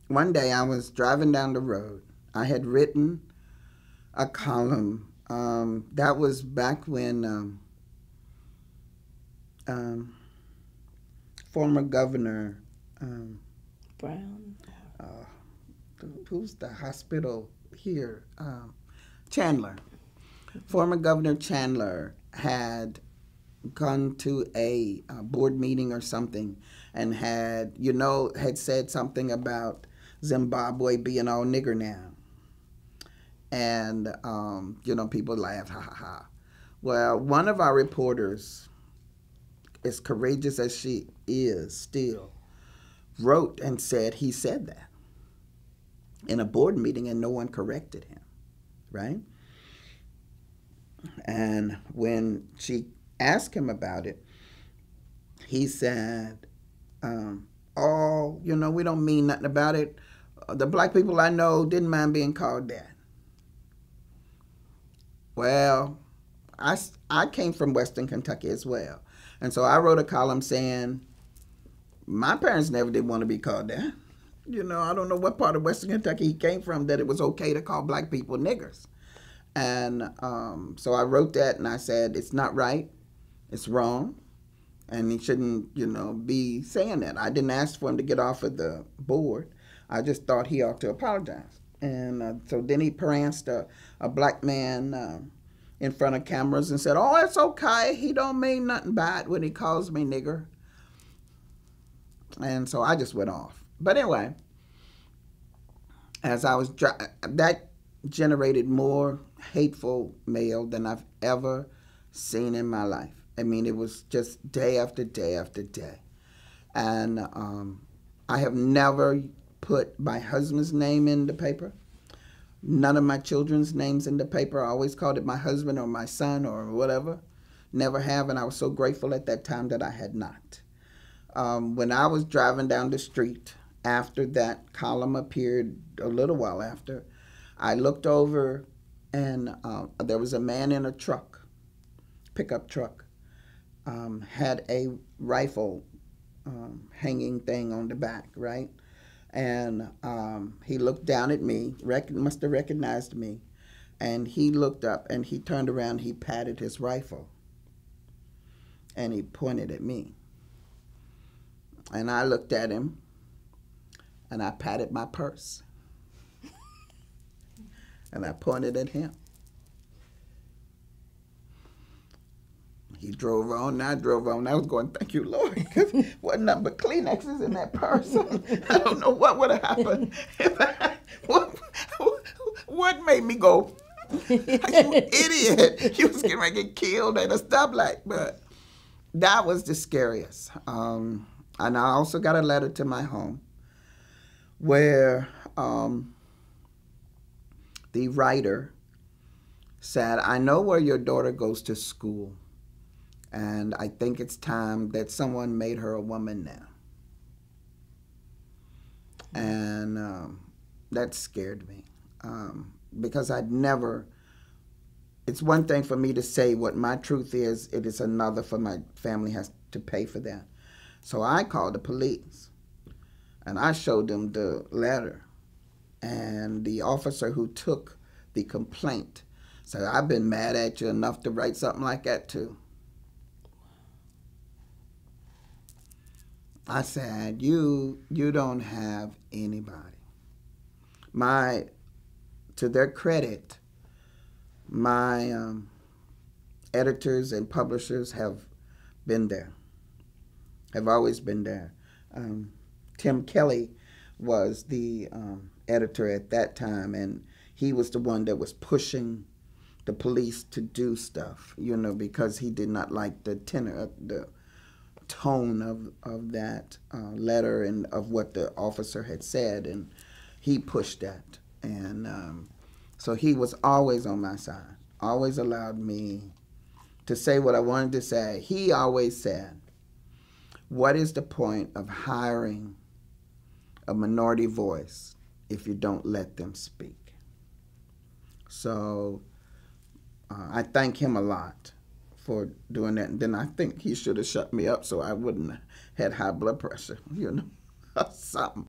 one day I was driving down the road. I had written a column. That was back when former governor Brown. Who's the hospital here? Chandler. Former Governor Chandler had gone to a board meeting or something and had said something about Zimbabwe being all nigger now. And, people laughed, ha ha ha. Well, one of our reporters, as courageous as she is still, wrote and said he said that in a board meeting and no one corrected him, right? And when she asked him about it, he said, we don't mean nothing about it. The black people I know didn't mind being called that. Well, I came from Western Kentucky as well. And so I wrote a column saying, my parents never did want to be called that. I don't know what part of Western Kentucky he came from that it was okay to call black people niggers. And so I wrote that and I said, it's not right. It's wrong. And he shouldn't, be saying that. I didn't ask for him to get off of the board. I just thought he ought to apologize. And so then he pranced a black man in front of cameras and said, oh, it's okay. He don't mean nothing bad when he calls me nigger. And so I just went off. But anyway, as I was that generated more hateful mail than I've ever seen in my life. I mean, it was just day after day after day. And I have never put my husband's name in the paper. None of my children's names in the paper. I always called it my husband or my son or whatever. Never have, and I was so grateful at that time that I had not. When I was driving down the street after that column appeared, a little while after, I looked over and there was a man in a truck, pickup truck, had a rifle hanging thing on the back, right? And he looked down at me, must have recognized me, and he looked up and he turned around, he patted his rifle, and he pointed at me. And I looked at him, and I patted my purse, and I pointed at him. He drove on, and I drove on. I was going, thank you, Lord, because wasn't nothing but Kleenexes in that purse. I don't know what would have happened. What made me go, you idiot. You was getting ready to get killed at a stoplight. But that was the scariest. And I also got a letter to my home where the writer said, I know where your daughter goes to school. And I think it's time that someone made her a woman now. And that scared me because I'd never, it's one thing for me to say what my truth is, it is another for my family has to pay for that. So I called the police and I showed them the letter. And the officer who took the complaint said, I've been mad at you enough to write something like that too. I said, you don't have anybody. To their credit, my editors and publishers have been there, have always been there. Tim Kelly was the editor at that time, and he was the one that was pushing the police to do stuff, because he did not like the tenor, the tone of that letter and of what the officer had said, and he pushed that. And so he was always on my side, always allowed me to say what I wanted to say. He always said, what is the point of hiring a minority voice if you don't let them speak? So I thank him a lot for doing that. And then I think he should have shut me up so I wouldn't have had high blood pressure, or something.